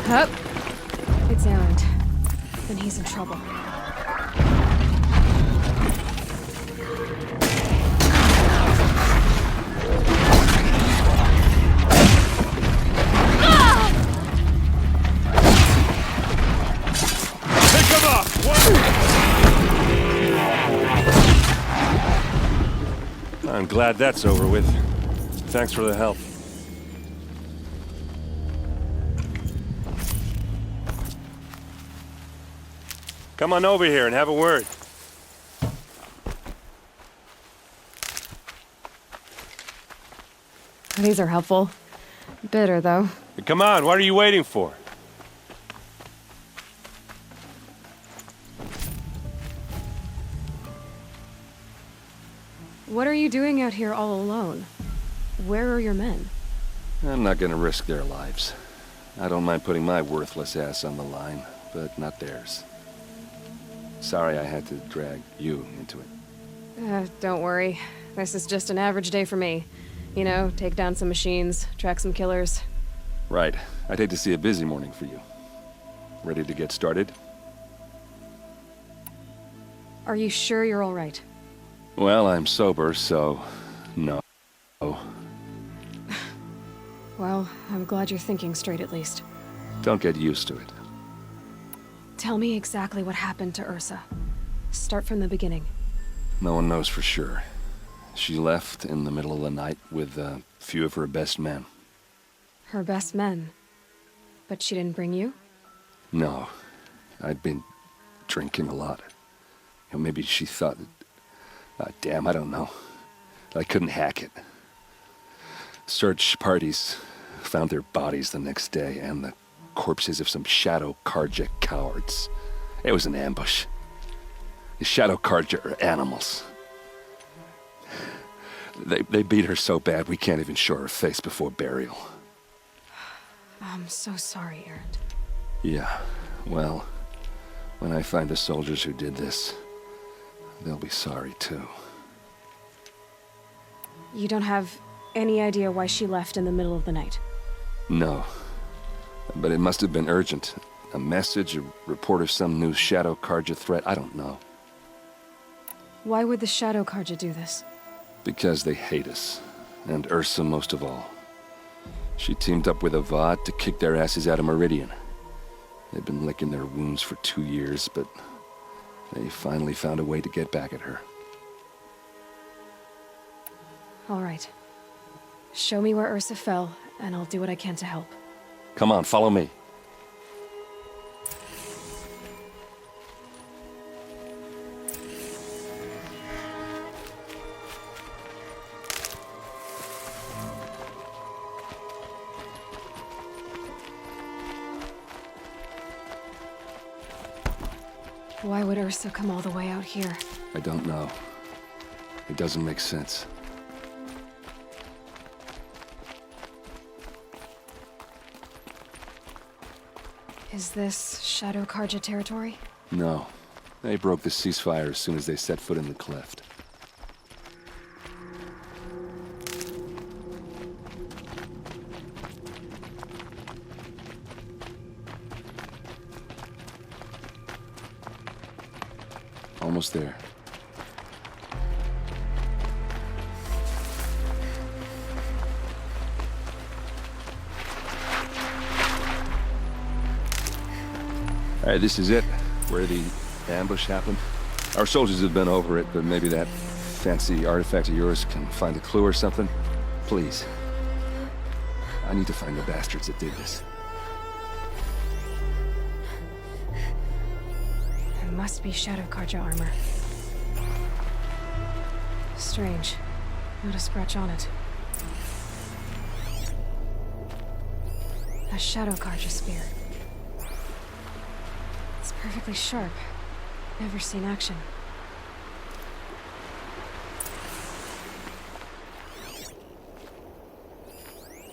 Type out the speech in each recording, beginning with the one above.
Hup. It's errant. Then he's in trouble. I'm glad that's over with. Thanks for the help. Come on over here and have a word. These are helpful. Bitter, though. Come on, what are you waiting for? What are you doing out here all alone? Where are your men? I'm not gonna risk their lives. I don't mind putting my worthless ass on the line, but not theirs. Sorry I had to drag you into it. Don't worry. This is just an average day for me. You know, take down some machines, track some killers. Right. I'd hate to see a busy morning for you. Ready to get started? Are you sure you're all right? Well, I'm sober, so... no. Well, I'm glad you're thinking straight at least. Don't get used to it. Tell me exactly what happened to Ursa. Start from the beginning. No one knows for sure. She left in the middle of the night with a few of her best men. Her best men? But she didn't bring you? No. I'd been drinking a lot. You know, maybe she thought... damn, I don't know. I couldn't hack it. Search parties found their bodies the next day and the corpses of some Shadow Karja cowards. It was an ambush. The Shadow Karja are animals. They beat her so bad we can't even show her face before burial. I'm so sorry, Errant. Yeah, well, when I find the soldiers who did this, they'll be sorry too. You don't have any idea why she left in the middle of the night? No. But it must have been urgent. A message, a report of some new Shadow Karja threat, I don't know. Why would the Shadow Karja do this? Because they hate us. And Ursa most of all. She teamed up with Avad to kick their asses out of Meridian. They've been licking their wounds for 2 years, but they finally found a way to get back at her. All right. Show me where Ursa fell, and I'll do what I can to help. Come on, follow me. Why would Ursa come all the way out here? I don't know. It doesn't make sense. Is this Shadow Karja territory? No. They broke the ceasefire as soon as they set foot in the cleft. Almost there. All right, this is it, where the ambush happened. Our soldiers have been over it, but maybe that fancy artifact of yours can find a clue or something. Please. I need to find the bastards that did this. It must be Shadow Karja armor. Strange. Not a scratch on it. A Shadow Karja spear. It's perfectly sharp. Never seen action.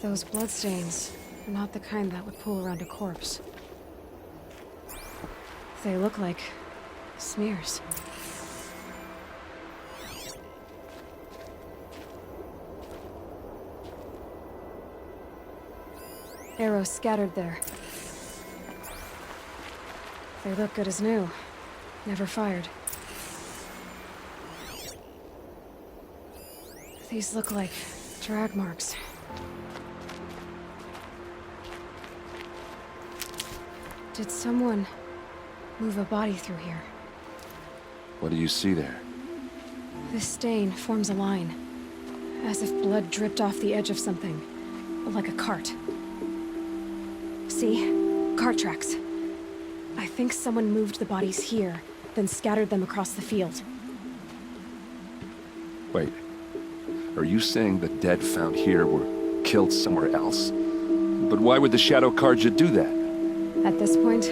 Those bloodstains are not the kind that would pool around a corpse. They look like smears. Arrows scattered there. They look good as new. Never fired. These look like drag marks. Did someone move a body through here? What do you see there? This stain forms a line, as if blood dripped off the edge of something, like a cart. See? Cart tracks. I think someone moved the bodies here, then scattered them across the field. Wait. Are you saying the dead found here were killed somewhere else? But why would the Shadow Carja do that? At this point,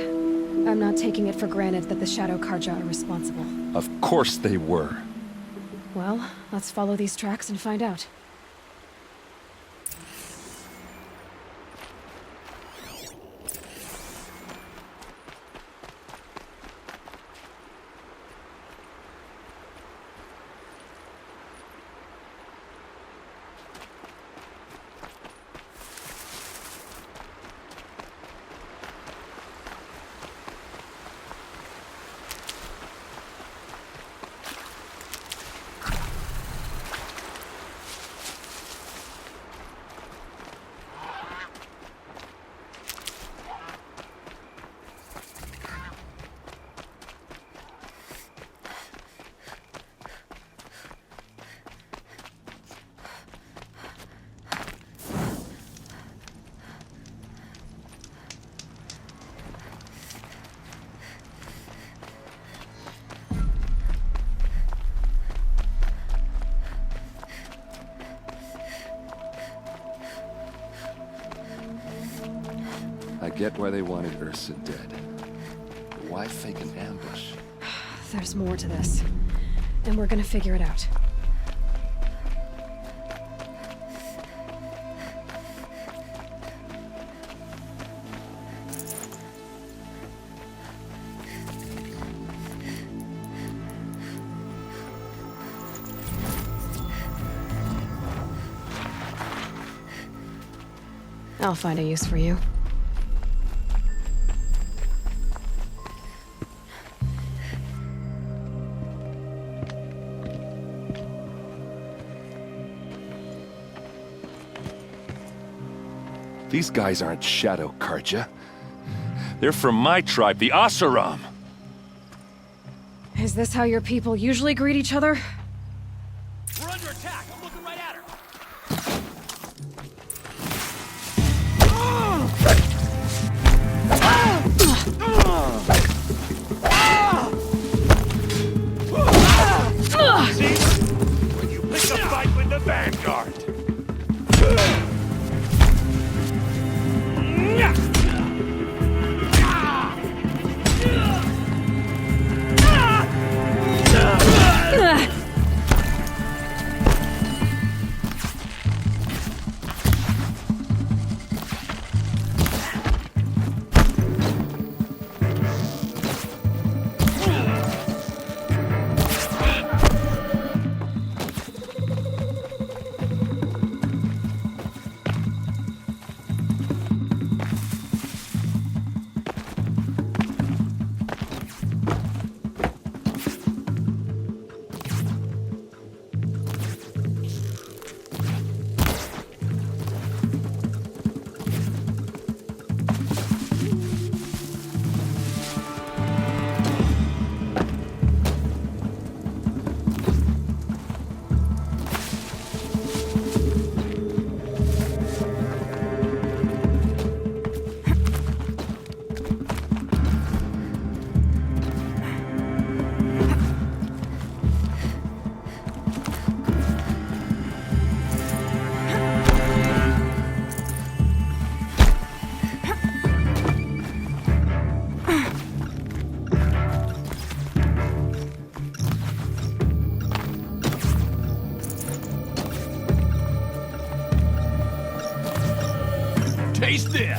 I'm not taking it for granted that the Shadow Carja are responsible. Of course they were. Well, let's follow these tracks and find out. I get why they wanted Ursa dead. But why fake an ambush? There's more to this, and we're gonna figure it out. I'll find a use for you. These guys aren't Shadow Carja. They're from my tribe, the Oseram. Is this how your people usually greet each other? We're under attack. I'm looking right at her. See? When you pick a fight with the Vanguard. Taste this.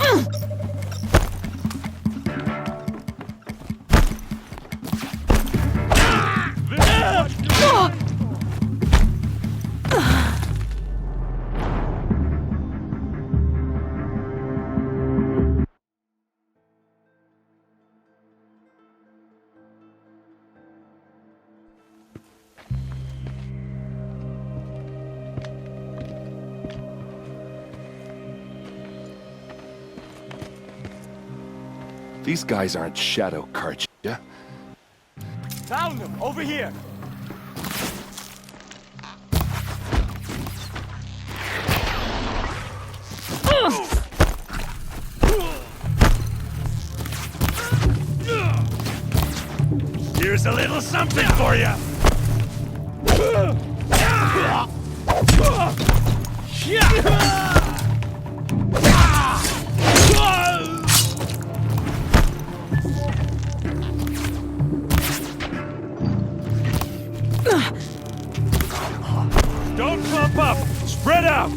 These guys aren't Shadow Karja. Found them! Over here! Here's a little something for you. Don't clump up. Spread out.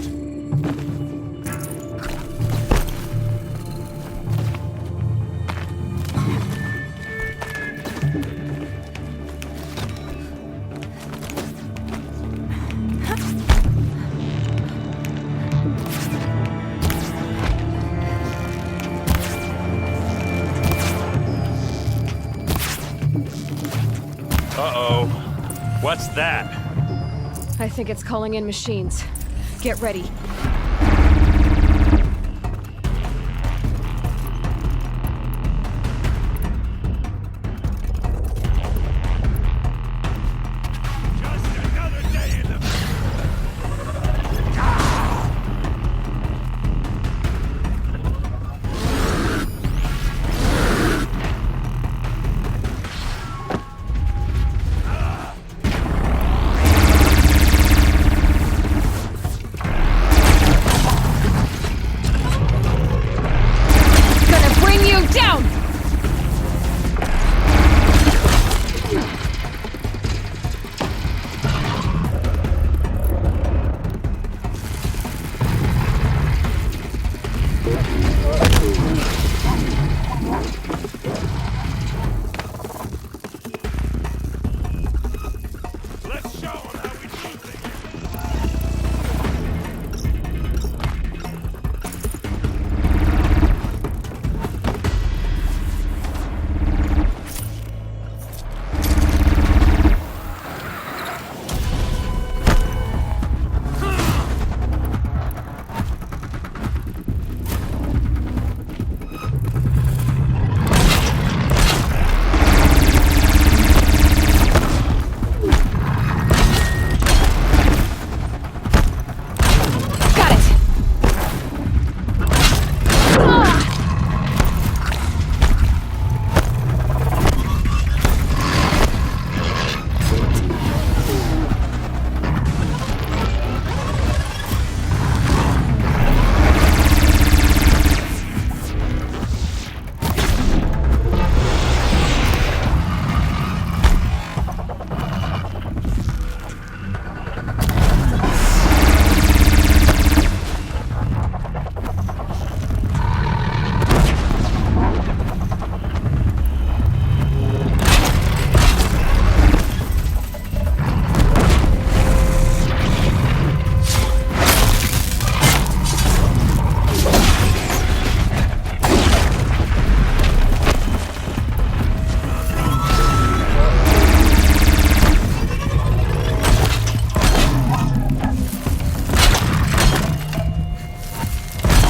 Uh-oh. What's that? I think it's calling in machines. Get ready. Just another day in the... Gonna bring you down! Let's show 'em how we do things. Got it!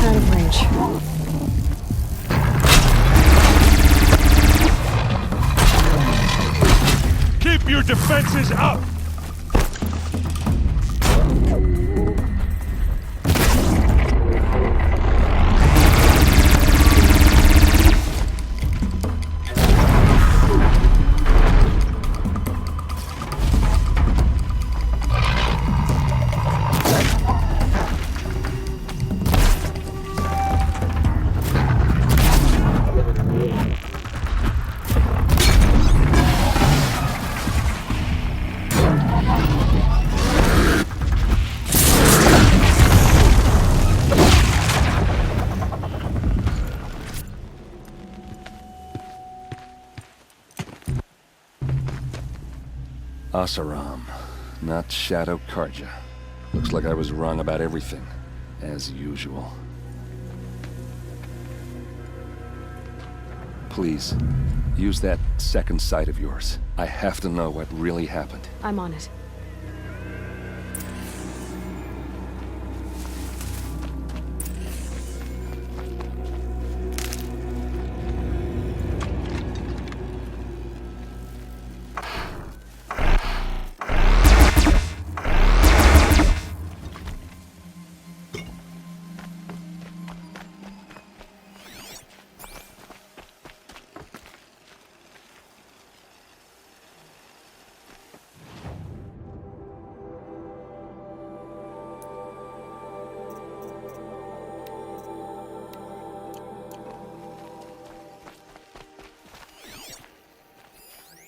Out of range. Keep your defenses up. Asaram, not Shadow Karja. Looks like I was wrong about everything, as usual. Please, use that second sight of yours. I have to know what really happened. I'm on it.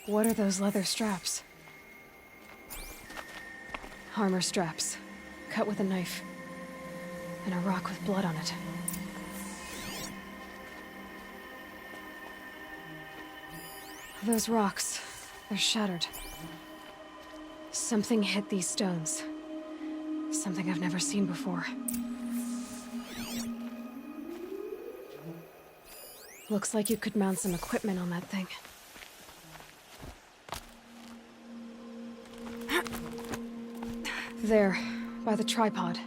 What are those leather straps? Armor straps, cut with a knife, and a rock with blood on it. Those rocks, they're shattered. Something hit these stones. Something I've never seen before. Looks like you could mount some equipment on that thing. There, by the tripod.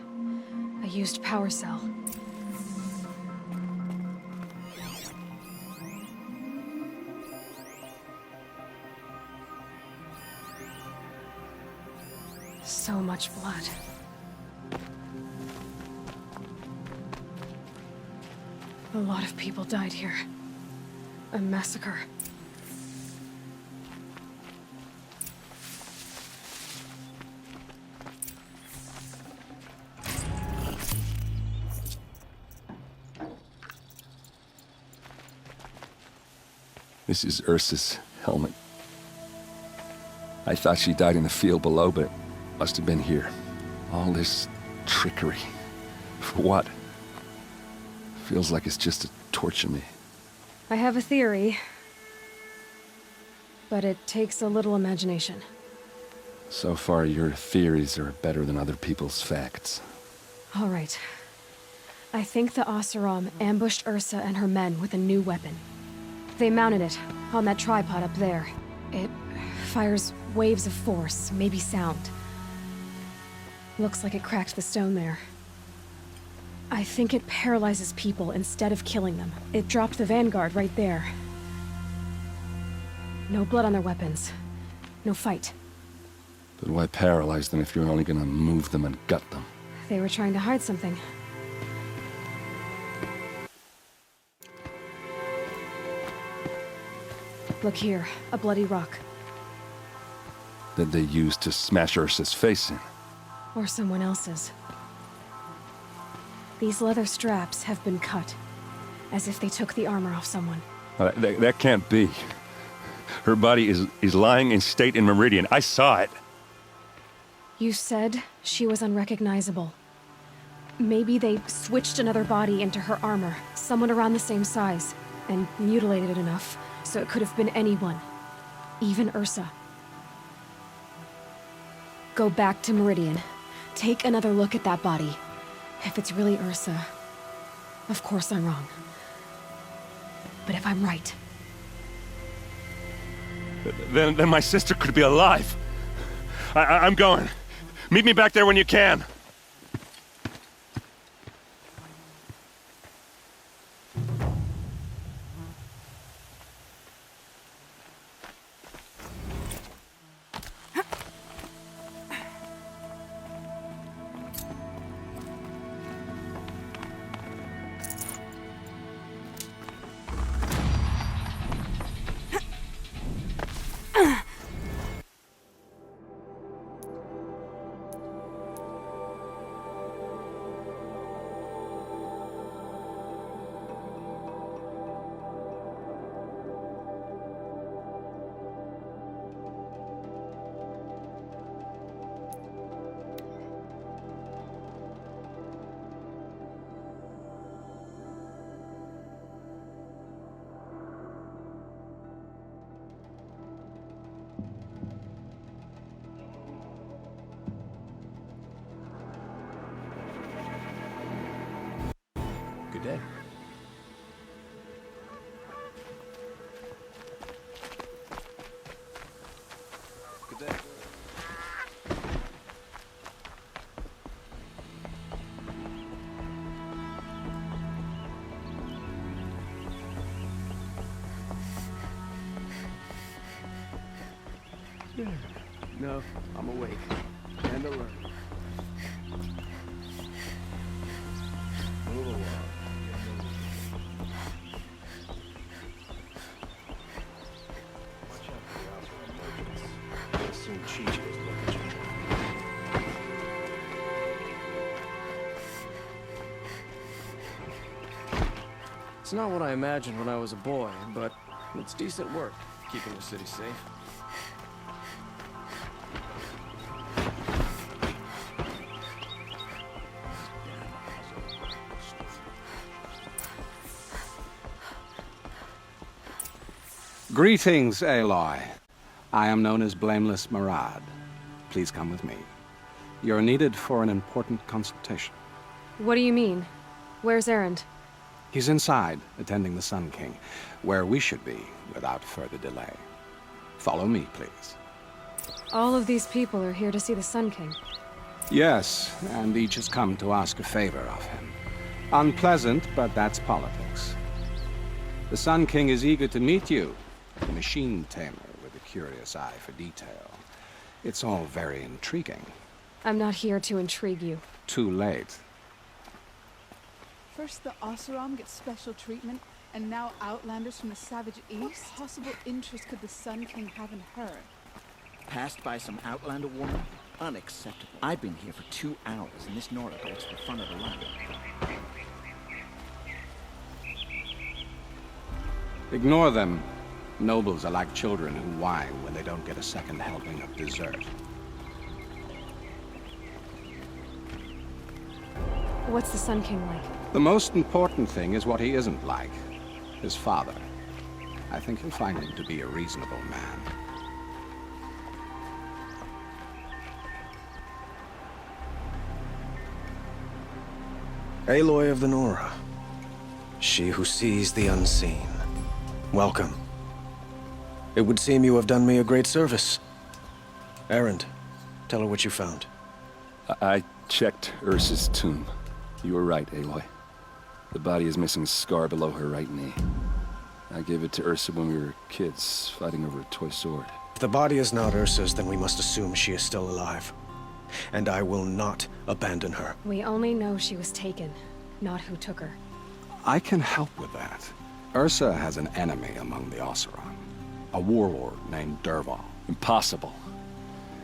A used power cell. So much blood. A lot of people died here. A massacre. This is Ursa's helmet. I thought she died in the field below, but it must have been here. All this trickery. For what? Feels like it's just to torture me. I have a theory, but it takes a little imagination. So far, your theories are better than other people's facts. All right. I think the Oseram ambushed Ursa and her men with a new weapon. They mounted it on that tripod up there. It fires waves of force, maybe sound. Looks like it cracked the stone there. I think it paralyzes people instead of killing them. It dropped the vanguard right there. No blood on their weapons. No fight. But why paralyze them if you're only gonna move them and gut them? They were trying to hide something. Look here, a bloody rock. That they used to smash Ursa's face in. Or someone else's. These leather straps have been cut, as if they took the armor off someone. That can't be. Her body is lying in state in Meridian. I saw it. You said she was unrecognizable. Maybe they switched another body into her armor, someone around the same size, and mutilated it enough so it could have been anyone. Even Ursa. Go back to Meridian. Take another look at that body. If it's really Ursa, of course I'm wrong. But if I'm right... Then my sister could be alive. I'm going. Meet me back there when you can. Good day. Good day. No, I'm awake. And alert. Move along. Watch out for the outside merchants. I assume Chi-Chi is looking at you. It's not what I imagined when I was a boy, but it's decent work, keeping the city safe. Greetings, Aloy. I am known as Blameless Marad. Please come with me. You're needed for an important consultation. What do you mean? Where's Erend? He's inside, attending the Sun King, where we should be without further delay. Follow me, please. All of these people are here to see the Sun King. Yes, and each has come to ask a favor of him. Unpleasant, but that's politics. The Sun King is eager to meet you, a machine tamer with a curious eye for detail. It's all very intriguing. I'm not here to intrigue you. Too late. First the Oseram gets special treatment, and now Outlanders from the Savage East? What possible interest could the Sun King have in her? Passed by some Outlander woman? Unacceptable. I've been here for 2 hours, and this Nora gets the front of the line. Ignore them. Nobles are like children who whine when they don't get a second helping of dessert. What's the Sun King like? The most important thing is what he isn't like. His father. I think you'll find him to be a reasonable man. Aloy of the Nora. She who sees the unseen. Welcome. It would seem you have done me a great service. Erend, tell her what you found. I checked Ursa's tomb. You were right, Aloy. The body is missing a scar below her right knee. I gave it to Ursa when we were kids, fighting over a toy sword. If the body is not Ursa's, then we must assume she is still alive. And I will not abandon her. We only know she was taken, not who took her. I can help with that. Ursa has an enemy among the Oseram. A warlord named Dervahl. Impossible.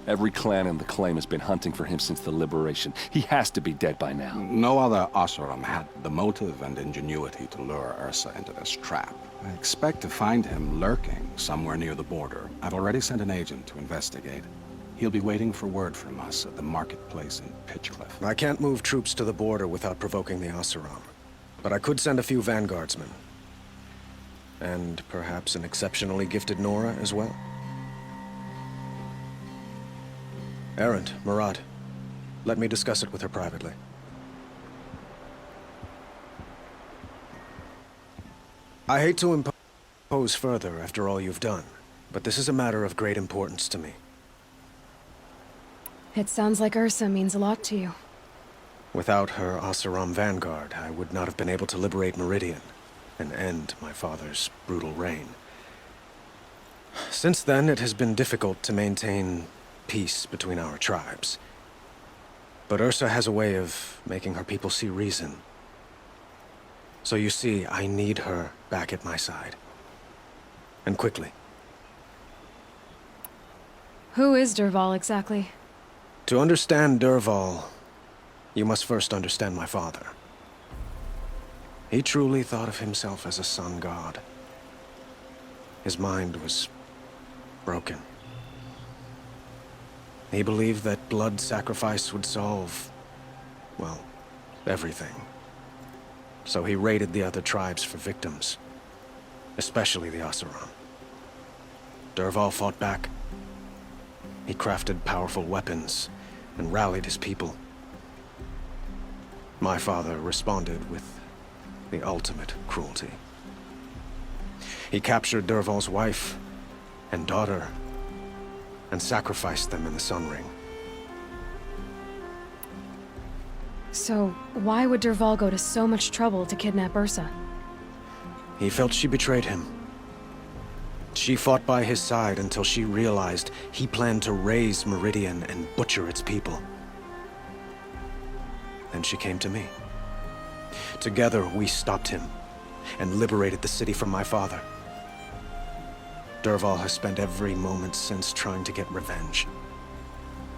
Every clan in the claim has been hunting for him since the liberation. He has to be dead by now. No other Oseram had the motive and ingenuity to lure Ursa into this trap. I expect to find him lurking somewhere near the border. I've already sent an agent to investigate. He'll be waiting for word from us at the marketplace in Pitchcliff. I can't move troops to the border without provoking the Oseram. But I could send a few vanguardsmen. And perhaps an exceptionally gifted Nora as well. Erend, Marad, let me discuss it with her privately. I hate to impose further after all you've done, but this is a matter of great importance to me. It sounds like Ursa means a lot to you. Without her Oseram vanguard, I would not have been able to liberate Meridian and end my father's brutal reign. Since then, it has been difficult to maintain peace between our tribes. But Ursa has a way of making her people see reason. So you see, I need her back at my side. And quickly. Who is Dervahl exactly? To understand Dervahl, you must first understand my father. He truly thought of himself as a sun god. His mind was broken. He believed that blood sacrifice would solve, well, everything. So he raided the other tribes for victims, especially the Oseram. Dervahl fought back. He crafted powerful weapons and rallied his people. My father responded with the ultimate cruelty. He captured Dervahl's wife and daughter and sacrificed them in the Sun Ring. So, why would Dervahl go to so much trouble to kidnap Ursa? He felt she betrayed him. She fought by his side until she realized he planned to raise Meridian and butcher its people. Then she came to me. Together, we stopped him and liberated the city from my father. Dervahl has spent every moment since trying to get revenge.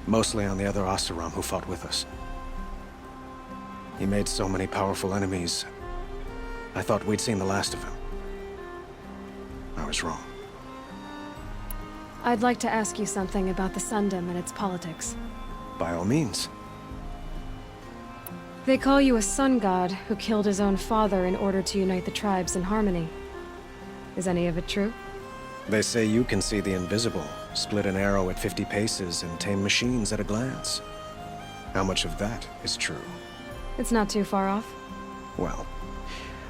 Mostly on the other Oseram who fought with us. He made so many powerful enemies, I thought we'd seen the last of him. I was wrong. I'd like to ask you something about the Sundom and its politics. By all means. They call you a sun god who killed his own father in order to unite the tribes in harmony. Is any of it true? They say you can see the invisible, split an arrow at 50 paces, and tame machines at a glance. How much of that is true? It's not too far off. Well,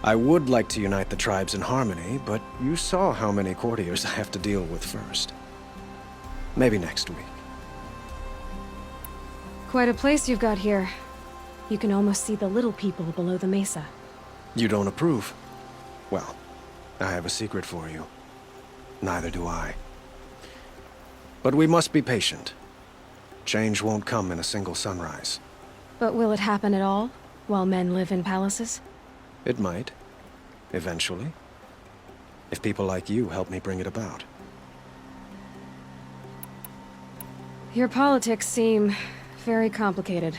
I would like to unite the tribes in harmony, but you saw how many courtiers I have to deal with first. Maybe next week. Quite a place you've got here. You can almost see the little people below the mesa. You don't approve? Well, I have a secret for you. Neither do I. But we must be patient. Change won't come in a single sunrise. But will it happen at all, while men live in palaces? It might. Eventually. If people like you help me bring it about. Your politics seem very complicated.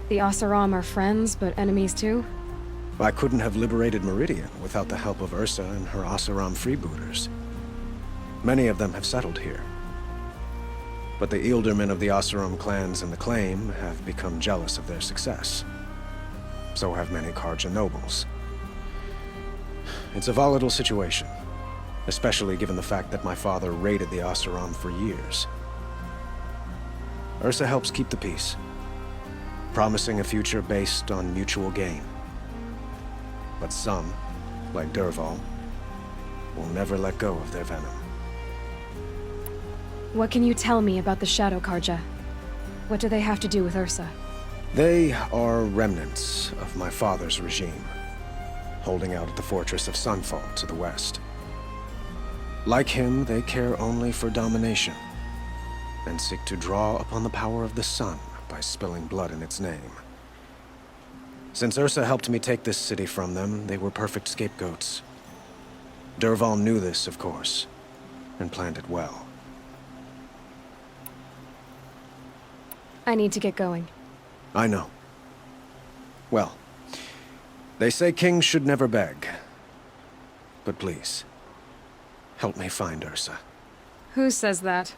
The Oseram are friends, but enemies too? I couldn't have liberated Meridian without the help of Ursa and her Oseram freebooters. Many of them have settled here. But the Ealdormen of the Oseram clans in the Claim have become jealous of their success. So have many Karja nobles. It's a volatile situation, especially given the fact that my father raided the Oseram for years. Ursa helps keep the peace, promising a future based on mutual gain. But some, like Dervahl, will never let go of their venom. What can you tell me about the Shadow Karja? What do they have to do with Ursa? They are remnants of my father's regime, holding out at the fortress of Sunfall to the west. Like him, they care only for domination, and seek to draw upon the power of the sun by spilling blood in its name. Since Ursa helped me take this city from them, they were perfect scapegoats. Dervahl knew this, of course, and planned it well. I need to get going. I know. Well, they say kings should never beg. But please, help me find Ursa. Who says that?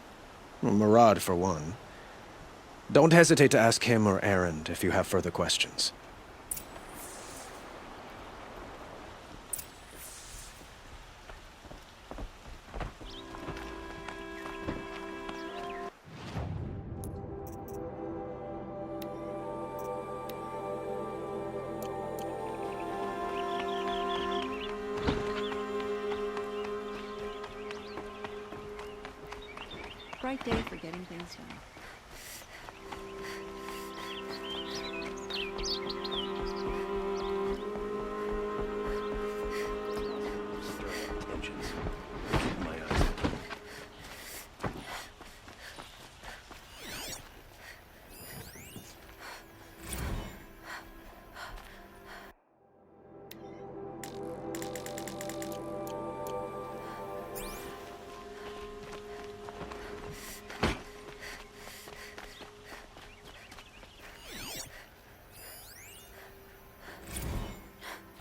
Well, Murad, for one. Don't hesitate to ask him or Erend if you have further questions. Bright day for getting things done.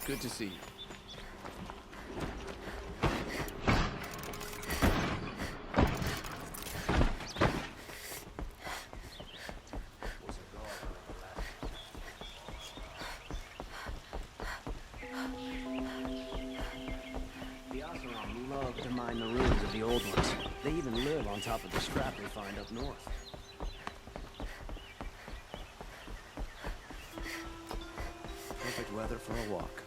Good to see you. The Oseram love to mine the ruins of the old ones. They even live on top of the scrap they find up north. Perfect weather for a walk.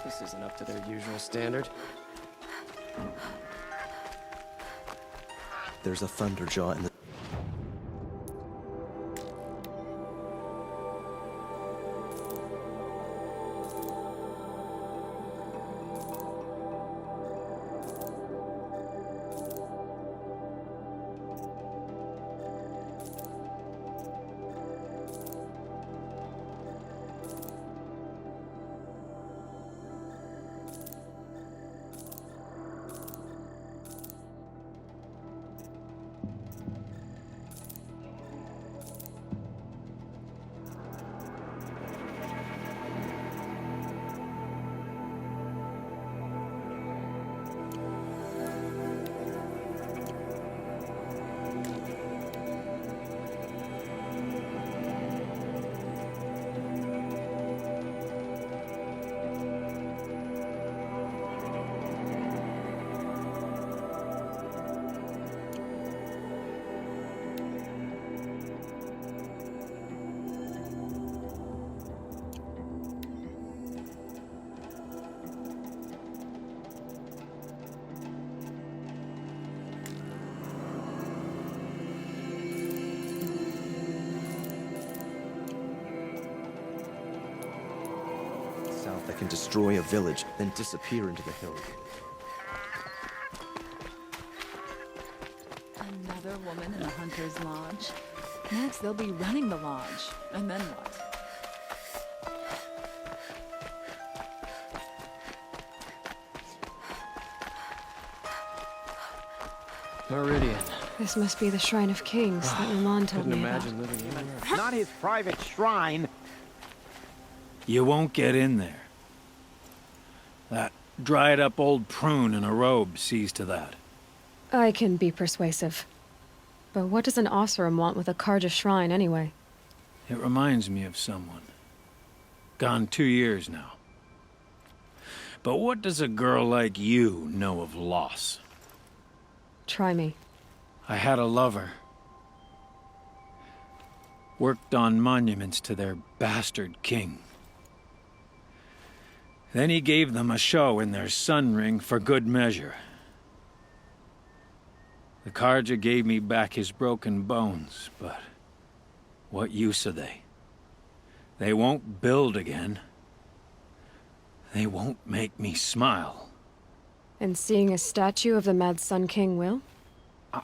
This isn't up to their usual standard. There's a thunderjaw in the... moth that can destroy a village, then disappear into the hills. Another woman in the Hunter's Lodge. Next, they'll be running the lodge. And then what? Meridian. This must be the Shrine of Kings that Milan told Couldn't me about. imagine living anywhere. Not his private shrine. You won't get in there. That dried-up old prune in a robe sees to that. I can be persuasive. But what does an Oseram want with a Karja shrine, anyway? It reminds me of someone. Gone 2 years now. But what does a girl like you know of loss? Try me. I had a lover. Worked on monuments to their bastard king. Then he gave them a show in their sun ring for good measure. The Karja gave me back his broken bones, but what use are they? They won't build again. They won't make me smile. And seeing a statue of the Mad Sun King will?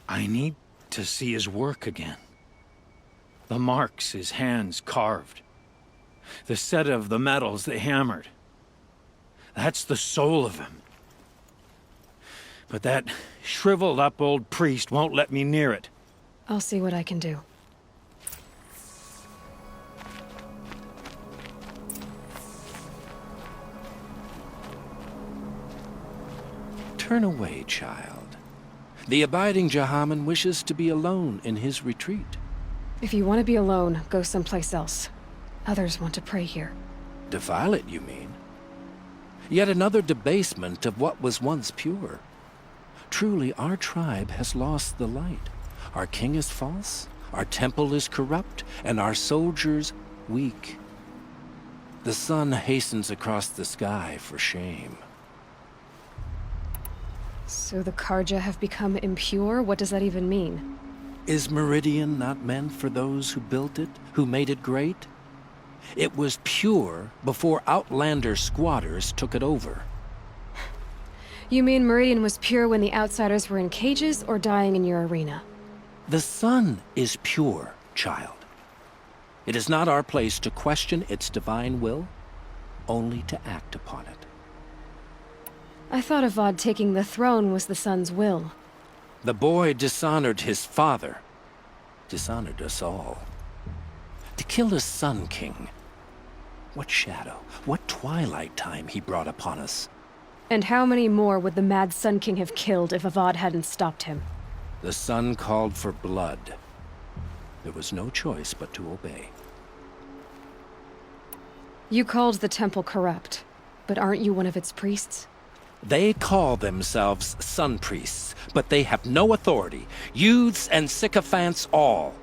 I need to see his work again. The marks his hands carved. The set of the metals they hammered. That's the soul of him. But that shriveled up old priest won't let me near it. I'll see what I can do. Turn away, child. The abiding Jahaman wishes to be alone in his retreat. If you want to be alone, go someplace else. Others want to pray here. Defile it, you mean? Yet another debasement of what was once pure. Truly, our tribe has lost the light. Our king is false, our temple is corrupt, and our soldiers weak. The sun hastens across the sky for shame. So the Karja have become impure? What does that even mean? Is Meridian not meant for those who built it, who made it great? It was pure before Outlander squatters took it over. You mean Meridian was pure when the outsiders were in cages or dying in your arena? The sun is pure, child. It is not our place to question its divine will, only to act upon it. I thought Avad taking the throne was the sun's will. The boy dishonored his father, dishonored us all. To kill a Sun King. What shadow, what twilight time he brought upon us. And how many more would the Mad Sun King have killed if Avad hadn't stopped him? The sun called for blood. There was no choice but to obey. You called the temple corrupt, but aren't you one of its priests? They call themselves sun priests, but they have no authority. Youths and sycophants all.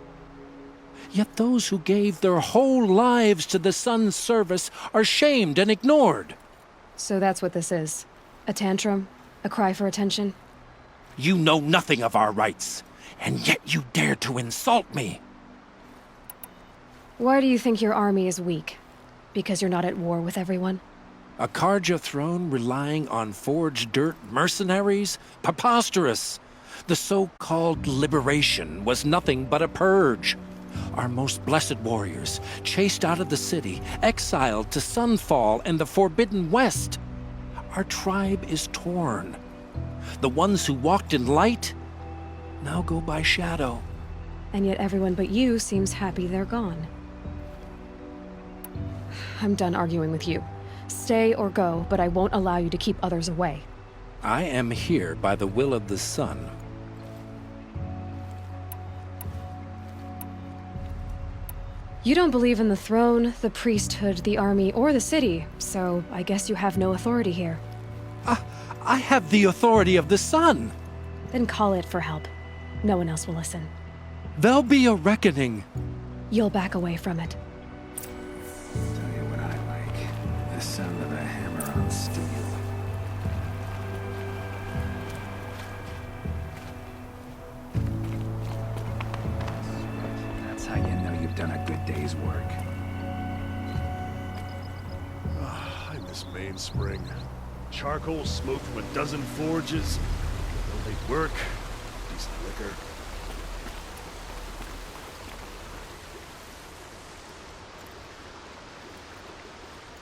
Yet those who gave their whole lives to the sun's service are shamed and ignored. So that's what this is. A tantrum? A cry for attention? You know nothing of our rights, and yet you dare to insult me. Why do you think your army is weak? Because you're not at war with everyone? A Karja throne relying on forged dirt mercenaries? Preposterous! The so-called liberation was nothing but a purge. Our most blessed warriors, chased out of the city, exiled to Sunfall and the Forbidden West. Our tribe is torn. The ones who walked in light now go by shadow. And yet everyone but you seems happy they're gone. I'm done arguing with you. Stay or go, but I won't allow you to keep others away. I am here by the will of the sun. You don't believe in the throne, the priesthood, the army, or the city, so I guess you have no authority here. I have the authority of the sun. Then call it for help. No one else will listen. There'll be a reckoning. You'll back away from it. Tell you what I like. The sound of a hammer on steel. That's how you know you've done a good day's work. I miss this mainspring. Charcoal smoked from a dozen forges. Though they work, decent liquor.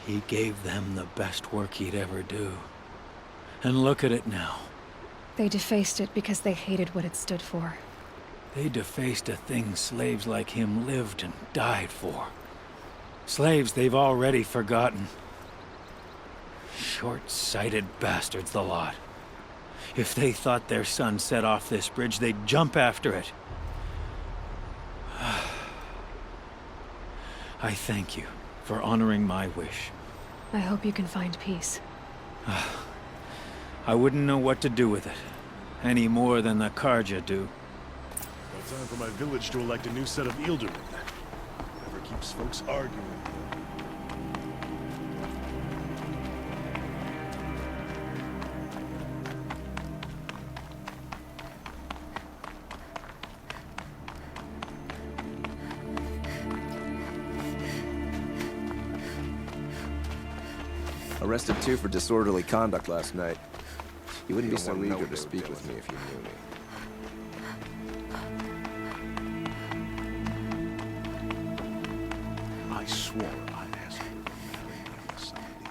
He gave them the best work he'd ever do. And look at it now. They defaced it because they hated what it stood for. They defaced a thing slaves like him lived and died for. Slaves they've already forgotten. Short-sighted bastards, the lot. If they thought their son set off this bridge, they'd jump after it. I thank you for honoring my wish. I hope you can find peace. I wouldn't know what to do with it, any more than the Karja do. Well, time for my village to elect a new set of Ealdormen. Never keeps folks arguing. Arrested 2 for disorderly conduct last night. You wouldn't be so eager to speak with me if you knew me. I swore I'd ask you to marry me on the Sunday.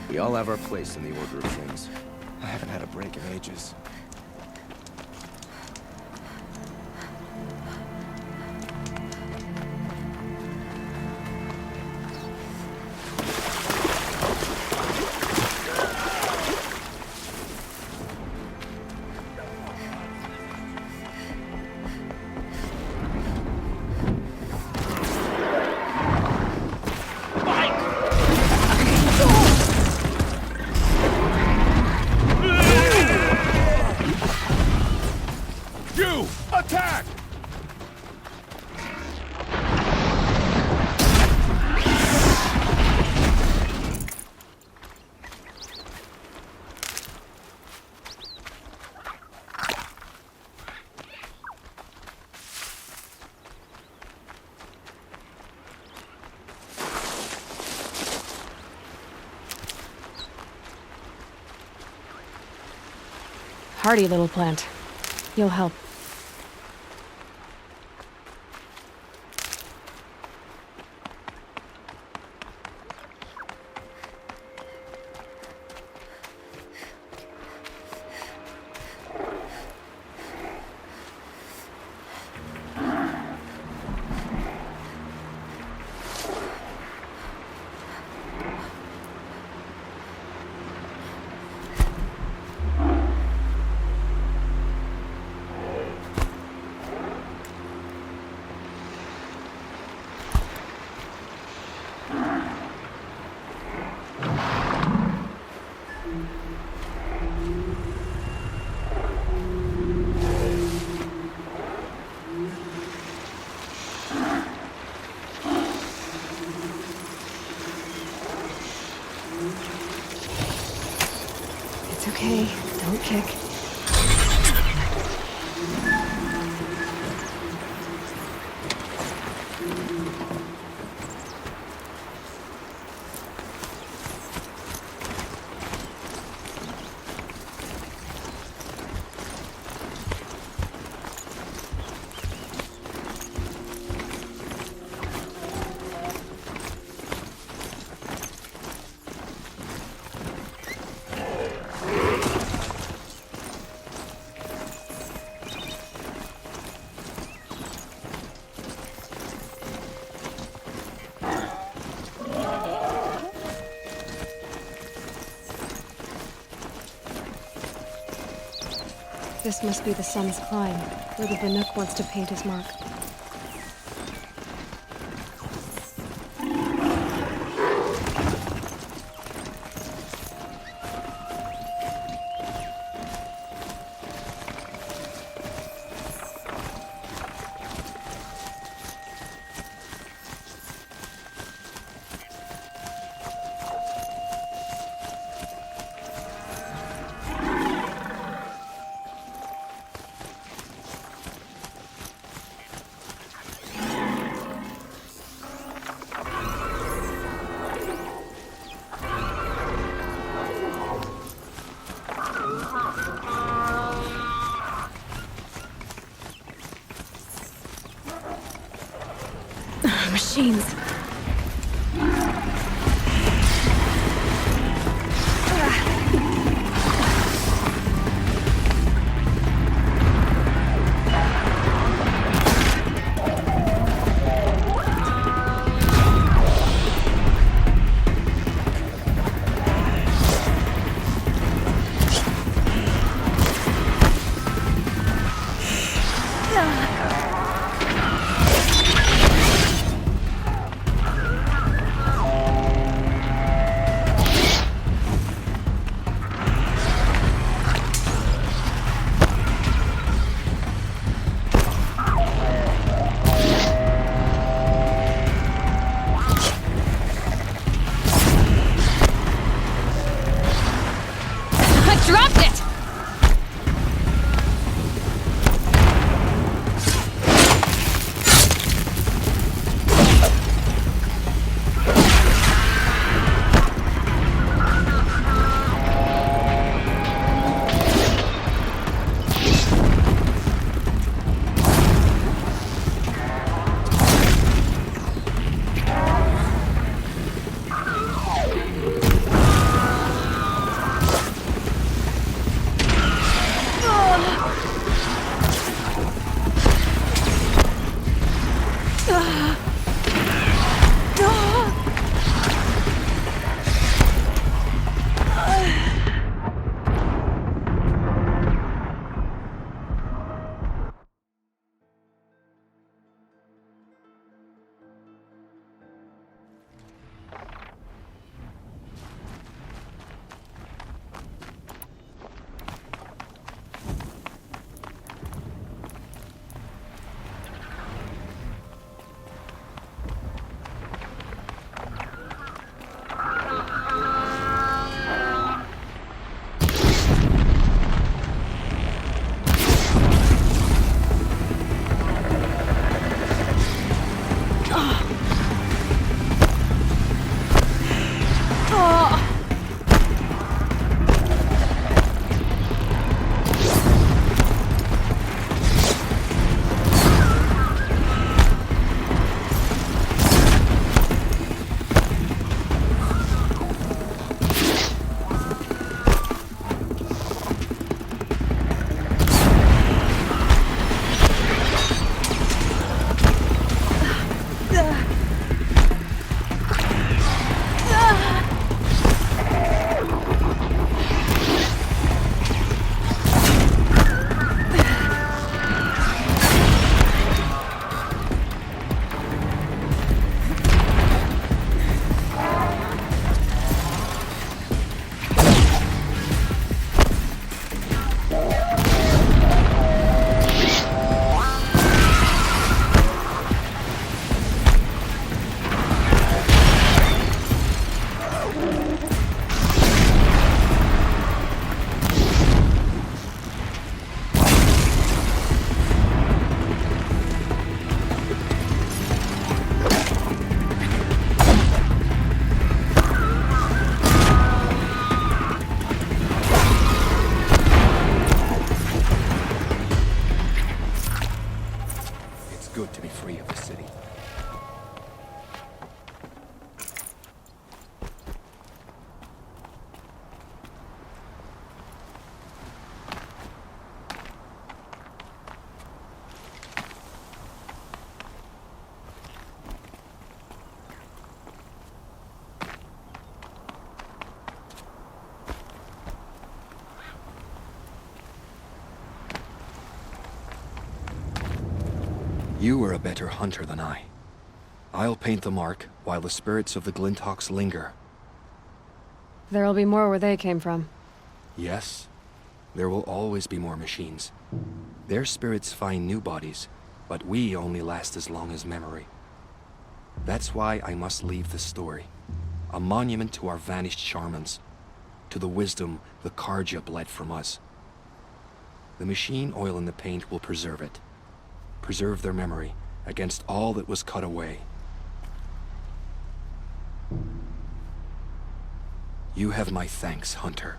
We all have our place in the order of things. I haven't had a break in ages. Attack! Hardy little plant. You'll help. It's okay. Don't kick. This must be the sun's climb, where the Banuk wants to paint his mark. machines. Dropped it! good to be free of the city. You are a better hunter than I. I'll paint the mark while the spirits of the Glinthawks linger. There'll be more where they came from. Yes, there will always be more machines. Their spirits find new bodies, but we only last as long as memory. That's why I must leave this story. A monument to our vanished shamans, to the wisdom the Karja bled from us. The machine oil in the paint will preserve it. Preserve their memory against all that was cut away. You have my thanks, Hunter.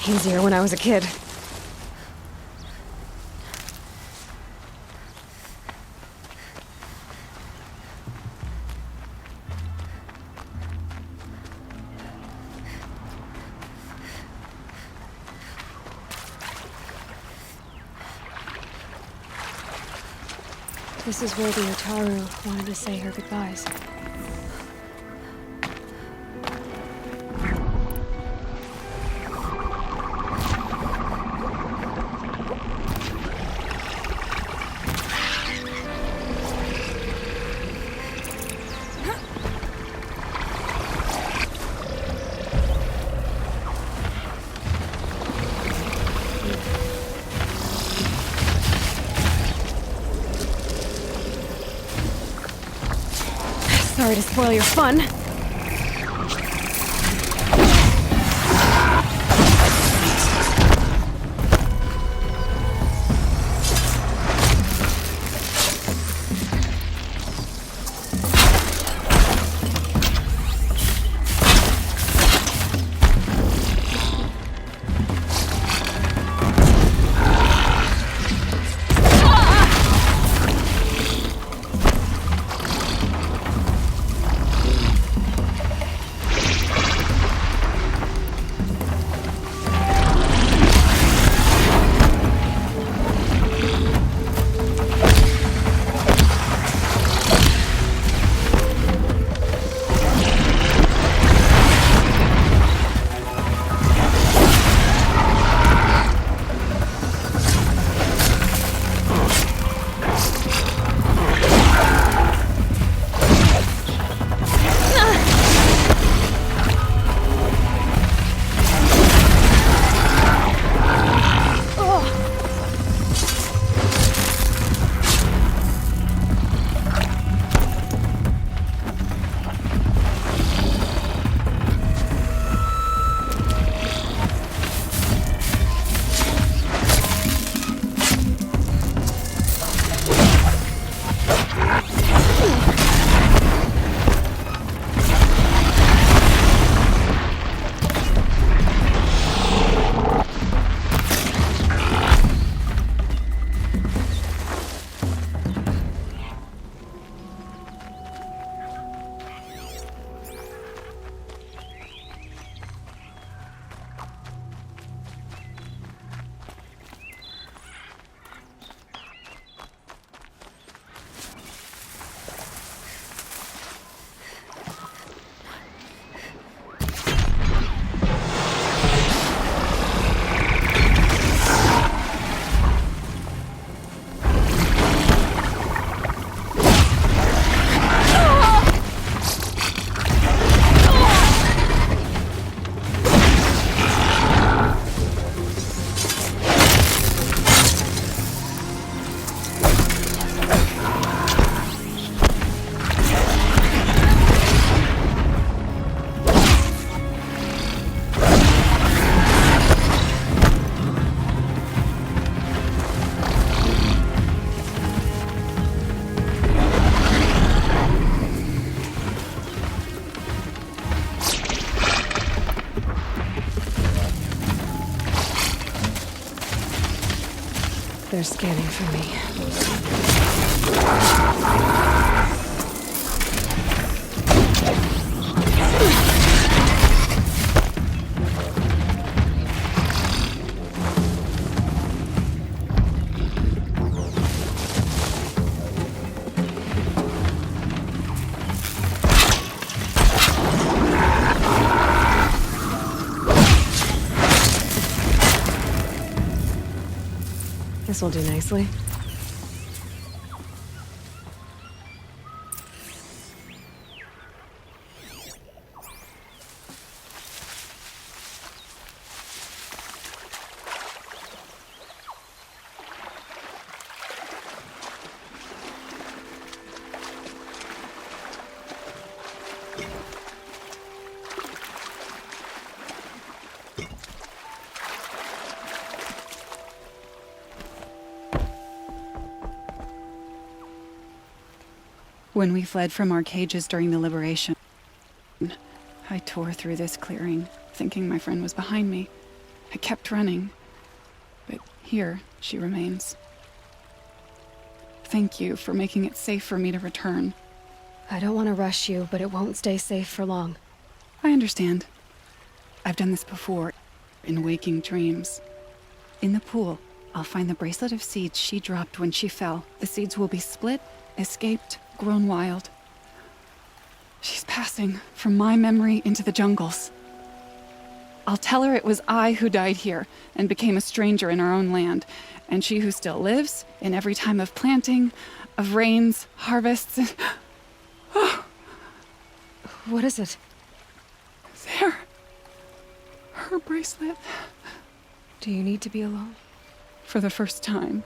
Easier when I was a kid. This is where the Otaru wanted to say her goodbyes. Sorry to spoil your fun. They're scanning for me. This will do nicely. When we fled from our cages during the liberation, I tore through this clearing, thinking my friend was behind me. I kept running. But here she remains. Thank you for making it safe for me to return. I don't want to rush you, but it won't stay safe for long. I understand. I've done this before, in waking dreams. In the pool, I'll find the bracelet of seeds she dropped when she fell. The seeds will be split, escaped, grown wild. She's passing from my memory into the jungles. I'll tell her it was I who died here and became a stranger in our own land, and she who still lives in every time of planting, of rains, harvests, and... What is it? There. Her bracelet. Do you need to be alone? For the first time.